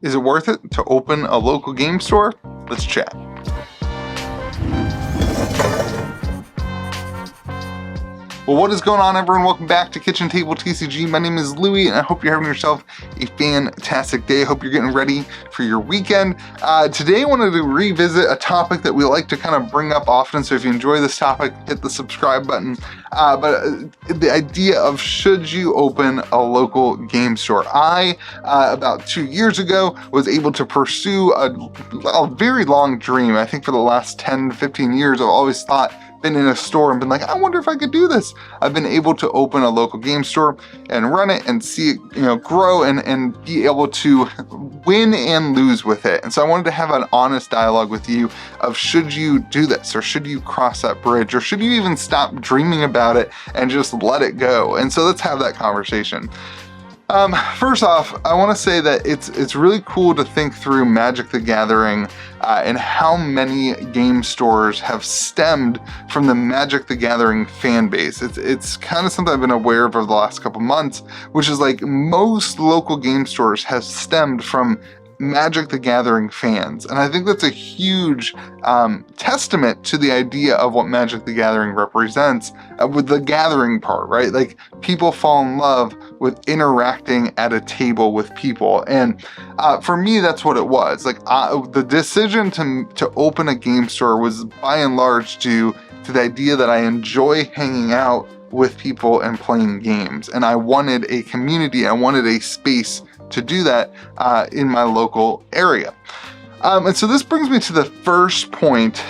Is it worth it to open a local game store? Let's chat. Well, what is going on, everyone? Welcome back to Kitchen Table TCG. My name is Louie, and I hope you're having yourself a fantastic day. I hope you're getting ready for your weekend. Today, I wanted to revisit a topic that we like to kind of bring up often. So if you enjoy this topic, hit the subscribe button. But the idea of should you open a local game store? I, about 2 years ago, was able to pursue a very long dream. I think for the last 10, 15 years, I've always been in a store and been like, I wonder if I could do this. I've been able to open a local game store and run it and see it, grow and be able to win and lose with it. And so I wanted to have an honest dialogue with you of should you do this, or should you cross that bridge, or should you even stop dreaming about it and just let it go? And so let's have that conversation. First off, I want to say that it's really cool to think through Magic the Gathering and how many game stores have stemmed from the Magic the Gathering fan base. It's kind of something I've been aware of over the last couple months, which is like most local game stores have stemmed from Magic the Gathering fans. And I think that's a huge testament to the idea of what Magic the Gathering represents with the gathering part, right? Like people fall in love with interacting at a table with people. And for me, that's what it was. Like the decision to open a game store was by and large due to the idea that I enjoy hanging out with people and playing games. And I wanted a community, I wanted a space to do that in my local area. And so this brings me to the first point,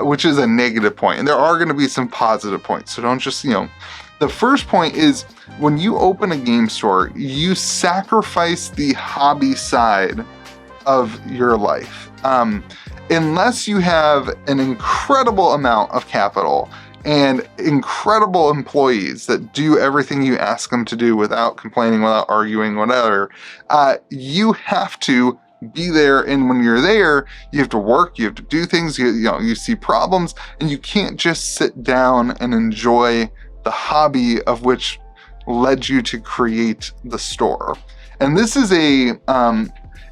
which is a negative point. And there are going to be some positive points. So don't just, the first point is when you open a game store, you sacrifice the hobby side of your life. Unless you have an incredible amount of capital and incredible employees that do everything you ask them to do without complaining, without arguing, whatever, you have to be there. And when you're there, you have to work, you have to do things, you see problems, and you can't just sit down and enjoy the hobby of which led you to create the store. And this is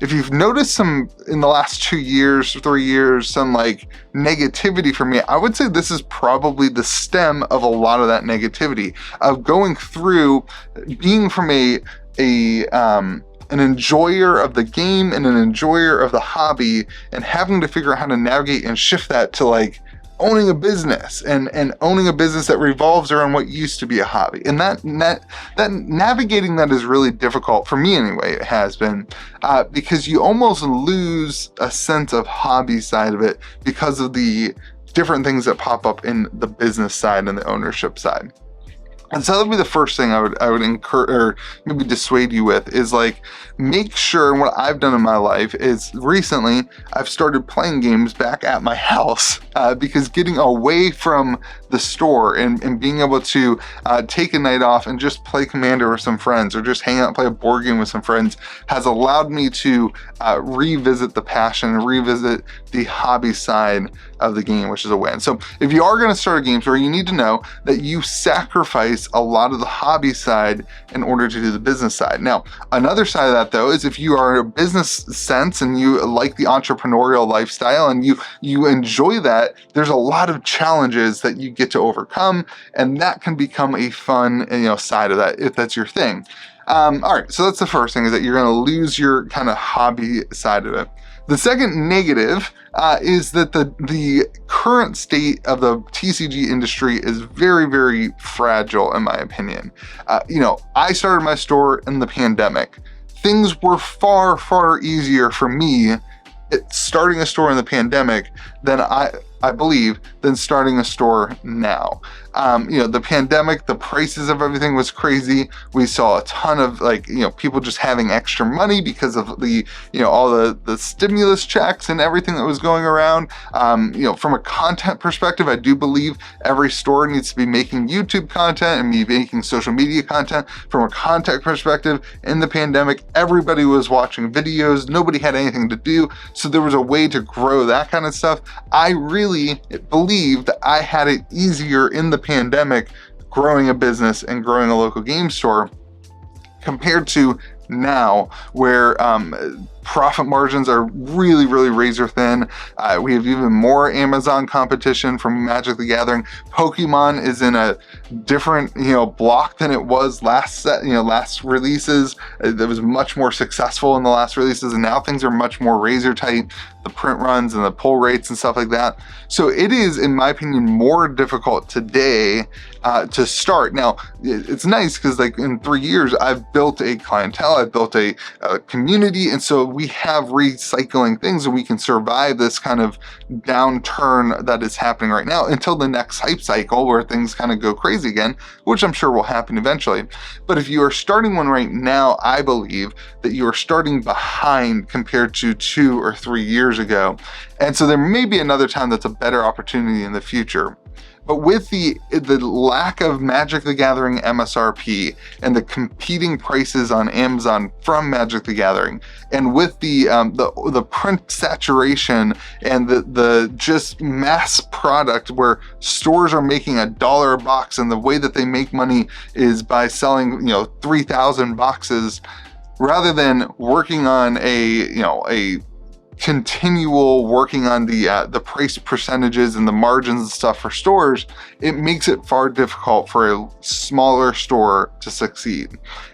if you've noticed some in the last 2 years, 3 years, some like negativity for me, I would say this is probably the stem of a lot of that negativity of going through being from an enjoyer of the game and an enjoyer of the hobby and having to figure out how to navigate and shift that to like owning a business and owning a business that revolves around what used to be a hobby. And that navigating that is really difficult for me anyway. It has been because you almost lose a sense of hobby side of it because of the different things that pop up in the business side and the ownership side. And so that would be the first thing I would encourage or maybe dissuade you with is like, make sure, and what I've done in my life is recently I've started playing games back at my house because getting away from the store and being able to take a night off and just play Commander with some friends or just hang out and play a board game with some friends has allowed me to revisit the passion and revisit the hobby side of the game, which is a win. So if you are going to start a game store, you need to know that you sacrifice a lot of the hobby side in order to do the business side. Now, another side of that though is if you are in a business sense and you like the entrepreneurial lifestyle and you enjoy that, there's a lot of challenges that you get to overcome, and that can become a fun side of that if that's your thing. All right, so that's the first thing, is that you're going to lose your kind of hobby side of it. The second negative is that the current state of the TCG industry is very, very fragile, in my opinion. I started my store in the pandemic. Things were far, far easier for me starting a store in the pandemic than I believe, than starting a store now. The pandemic, the prices of everything was crazy. We saw a ton of people just having extra money because of the, all the stimulus checks and everything that was going around. From a content perspective, I do believe every store needs to be making YouTube content and be making social media content. From a content perspective, in the pandemic, everybody was watching videos. Nobody had anything to do. So there was a way to grow that kind of stuff. I really believed I had it easier in the pandemic growing a business and growing a local game store compared to now, where profit margins are really, really razor thin. We have even more Amazon competition from Magic the Gathering. Pokemon is in a different, block than it was last releases. It was much more successful in the last releases, and now things are much more razor tight. The print runs and the pull rates and stuff like that. So it is, in my opinion, more difficult today to start. Now, it's nice because like in 3 years, I've built a clientele, I've built a community, and so we have recycling things and we can survive this kind of downturn that is happening right now until the next hype cycle where things kind of go crazy again, which I'm sure will happen eventually. But if you are starting one right now, I believe that you are starting behind compared to 2 or 3 years ago. And so there may be another time that's a better opportunity in the future. But with the lack of Magic the Gathering MSRP and the competing prices on Amazon from Magic the Gathering, and with the print saturation and the just mass product where stores are making $1 a box, and the way that they make money is by selling 3,000 boxes rather than working on a continual working on the price percentages and the margins and stuff for stores, it makes it far difficult for a smaller store to succeed.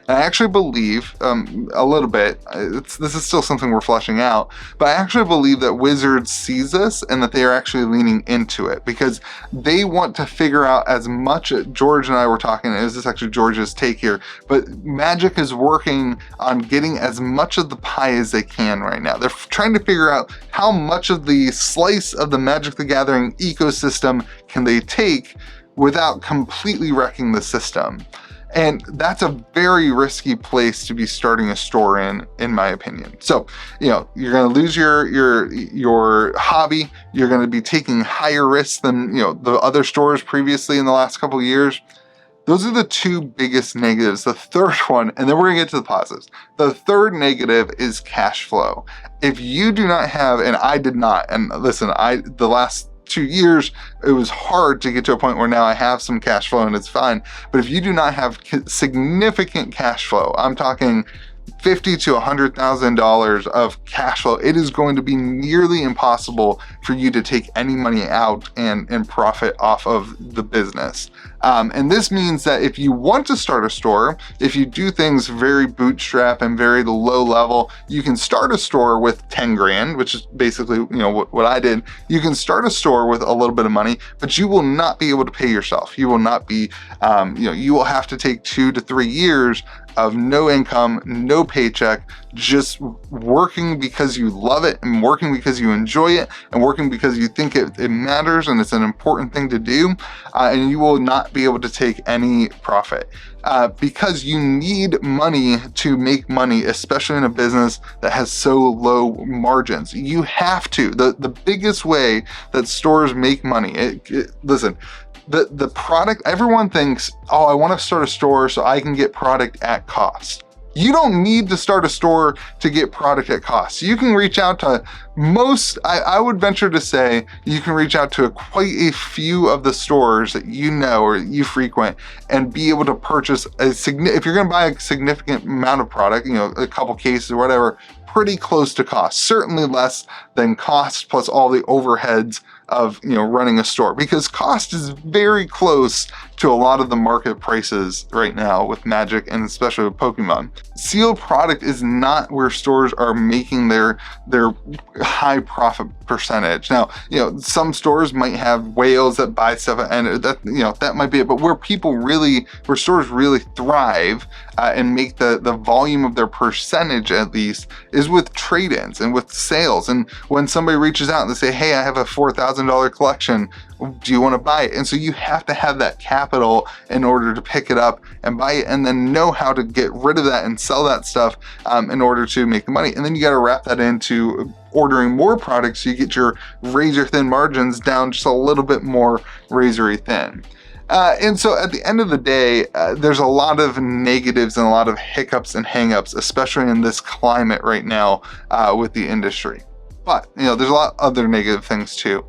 And I actually believe a little bit, this is still something we're fleshing out, but I actually believe that Wizards sees this and that they are actually leaning into it because they want to figure out as much. George and I were talking, this is actually George's take here, but Magic is working on getting as much of the pie as they can right now. They're trying to figure out how much of the slice of the Magic the Gathering ecosystem can they take without completely wrecking the system. And that's a very risky place to be starting a store in my opinion. So, you're going to lose your hobby. You're going to be taking higher risks than, the other stores previously in the last couple of years. Those are the two biggest negatives. The third one, and then we're gonna get to the positives. The third negative is cash flow. If you do not have, and I did not, and listen, the last 2 years, it was hard to get to a point where now I have some cash flow and it's fine. But if you do not have significant cash flow, I'm talking $50,000 to $100,000 of cash flow, it is going to be nearly impossible for you to take any money out and profit off of the business. And this means that if you want to start a store, if you do things very bootstrap and very low level, you can start a store with 10 grand, which is basically, what I did. You can start a store with a little bit of money, but you will not be able to pay yourself. You will not be, you will have to take 2 to 3 years of no income, no paycheck, just working because you love it and working because you enjoy it and working because you think it matters and it's an important thing to do, and you will not be able to take any profit because you need money to make money, especially in a business that has so low margins. You have to. The biggest way that stores make money, listen, the product, everyone thinks, oh, I want to start a store so I can get product at cost. You don't need to start a store to get product at cost. You can reach out to I would venture to say you can reach out to quite a few of the stores that you know or you frequent and be able to purchase if you're going to buy a significant amount of product, a couple cases or whatever, pretty close to cost, certainly less than cost plus all the overheads of running a store, because cost is very close to a lot of the market prices right now with Magic and especially with Pokemon. Sealed product is not where stores are making their high profit percentage. Now, some stores might have whales that buy stuff, and that might be it. But where stores really thrive and make the volume of their percentage at least is with trade-ins and with sales. And when somebody reaches out and they say, hey, I have a $4,000 collection, do you want to buy it? And so you have to have that capital in order to pick it up and buy it, and then know how to get rid of that and sell that stuff in order to make the money. And then you got to wrap that into ordering more products so you get your razor thin margins down just a little bit more razory thin. And so at the end of the day, there's a lot of negatives and a lot of hiccups and hangups, especially in this climate right now with the industry. But there's a lot of other negative things too.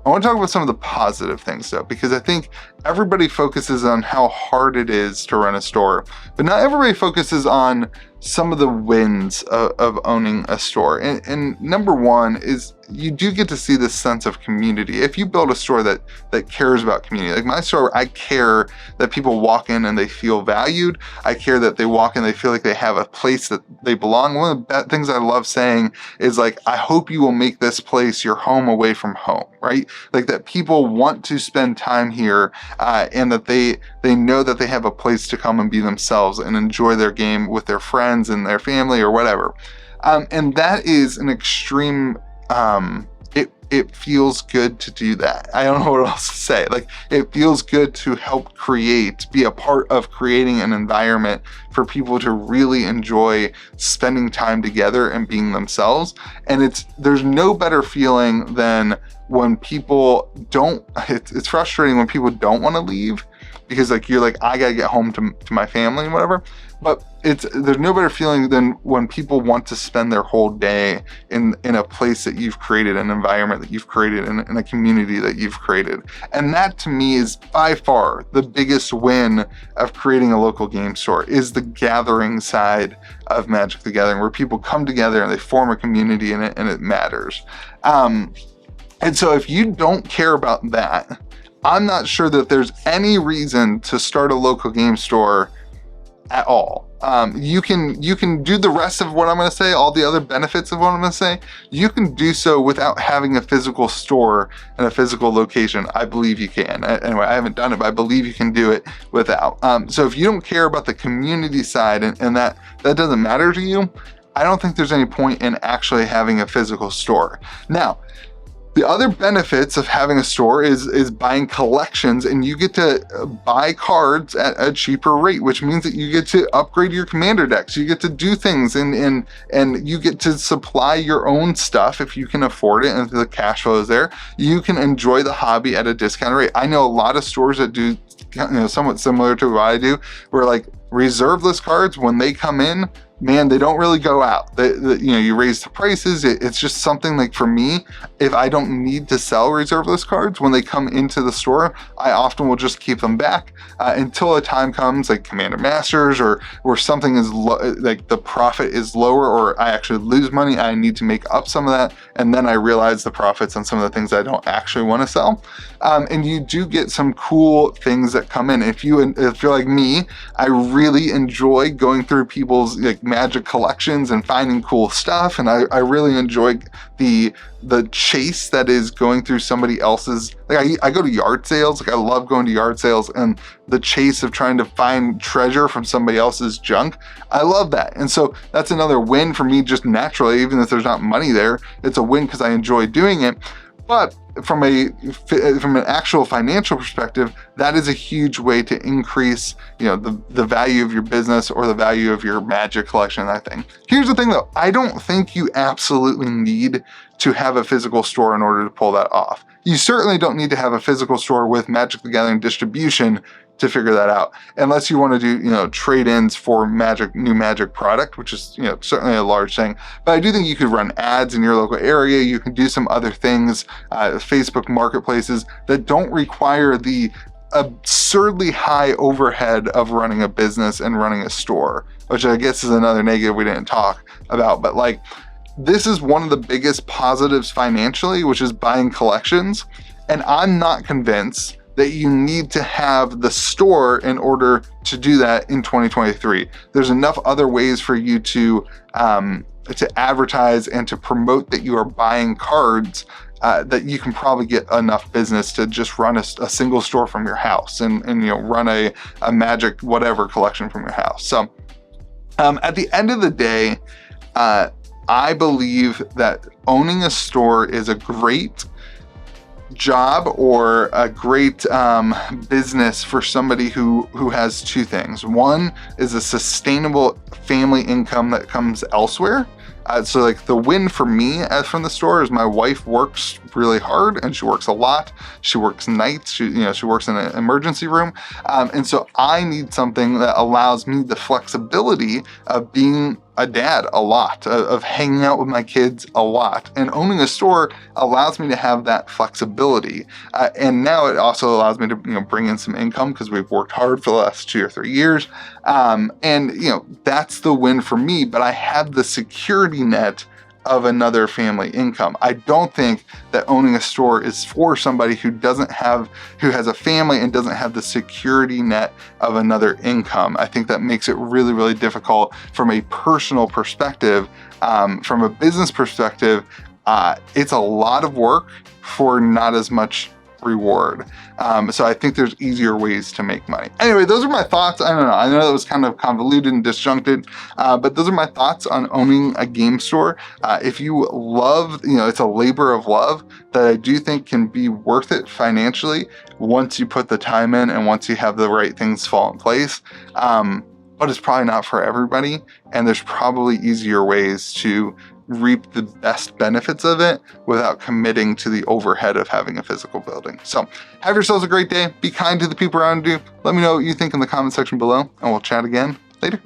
I want to talk about some of the positive things though, because I think everybody focuses on how hard it is to run a store, but not everybody focuses on some of the wins of owning a store. And number one is you do get to see this sense of community. If you build a store that cares about community, like my store, I care that people walk in and they feel valued. I care that they walk in, they feel like they have a place that they belong. One of the things I love saying is like, I hope you will make this place your home away from home, right? Like that people want to spend time here and that they know that they have a place to come and be themselves and enjoy their game with their friends and their family or whatever. And that is an extreme, it feels good to do that. I don't know what else to say. Like, it feels good to help be a part of creating an environment for people to really enjoy spending time together and being themselves. And there's no better feeling than when people don't, it's frustrating when people don't want to leave, because like you're like, I gotta get home to my family and whatever. But there's no better feeling than when people want to spend their whole day in a place that you've created, an environment that you've created, in a community that you've created. And that to me is by far the biggest win of creating a local game store, is the gathering side of Magic the Gathering, where people come together and they form a community and it matters. And so if you don't care about that, I'm not sure that there's any reason to start a local game store at all. You can do the rest of what I'm going to say, all the other benefits of what I'm going to say. You can do so without having a physical store and a physical location. I believe you can. Anyway, I haven't done it, but I believe you can do it without. So if you don't care about the community side and that doesn't matter to you, I don't think there's any point in actually having a physical store. Now, the other benefits of having a store is buying collections, and you get to buy cards at a cheaper rate, which means that you get to upgrade your commander decks. You get to do things and you get to supply your own stuff if you can afford it, and if the cash flow is there. You can enjoy the hobby at a discounted rate. I know a lot of stores that do somewhat similar to what I do, where like reserve list cards, when they come in, man, they don't really go out. You raise the prices. It's just something like, for me, if I don't need to sell reserve list cards, when they come into the store, I often will just keep them back until a time comes, like Commander Masters, or where something is like the profit is lower, or I actually lose money. I need to make up some of that, and then I realize the profits on some of the things I don't actually want to sell. And you do get some cool things that come in. If you're like me, I really enjoy going through people's like Magic collections and finding cool stuff, and I really enjoy the chase that is going through somebody else's. Like I go to yard sales. Like I love going to yard sales, and the chase of trying to find treasure from somebody else's junk. I love that, and so that's another win for me, just naturally. Even if there's not money there, it's a win because I enjoy doing it. But from an actual financial perspective, that is a huge way to increase, the value of your business or the value of your Magic collection, I think. Here's the thing though, I don't think you absolutely need to have a physical store in order to pull that off. You certainly don't need to have a physical store with Magic the Gathering distribution to figure that out, unless you want to do, trade-ins for new Magic product, which is, certainly a large thing. But I do think you could run ads in your local area. You can do some other things, Facebook marketplaces that don't require the absurdly high overhead of running a business and running a store, which I guess is another negative we didn't talk about. But like, this is one of the biggest positives financially, which is buying collections. And I'm not convinced that you need to have the store in order to do that in 2023. There's enough other ways for you to advertise and to promote that you are buying cards that you can probably get enough business to just run a single store from your house and run a Magic whatever collection from your house. So at the end of the day, I believe that owning a store is a great job or a great business for somebody who has two things. One is a sustainable family income that comes elsewhere. So like the win for me from the store is my wife works really hard and she works a lot. She works nights. She works in an emergency room. And so I need something that allows me the flexibility of being a dad a lot, of hanging out with my kids a lot. And owning a store allows me to have that flexibility. And now it also allows me to bring in some income because we've worked hard for the last 2 or 3 years. And that's the win for me, but I have the security net of another family income. I don't think that owning a store is for somebody who has a family and doesn't have the security net of another income. I think that makes it really, really difficult from a personal perspective. From a business perspective, it's a lot of work for not as much reward. So I think there's easier ways to make money. Anyway, those are my thoughts. I don't know. I know that was kind of convoluted and disjuncted, but those are my thoughts on owning a game store. If you love, it's a labor of love that I do think can be worth it financially once you put the time in and once you have the right things fall in place. But it's probably not for everybody. And there's probably easier ways to reap the best benefits of it without committing to the overhead of having a physical building. So have yourselves a great day. Be kind to the people around you. Let me know what you think in the comment section below, and we'll chat again later.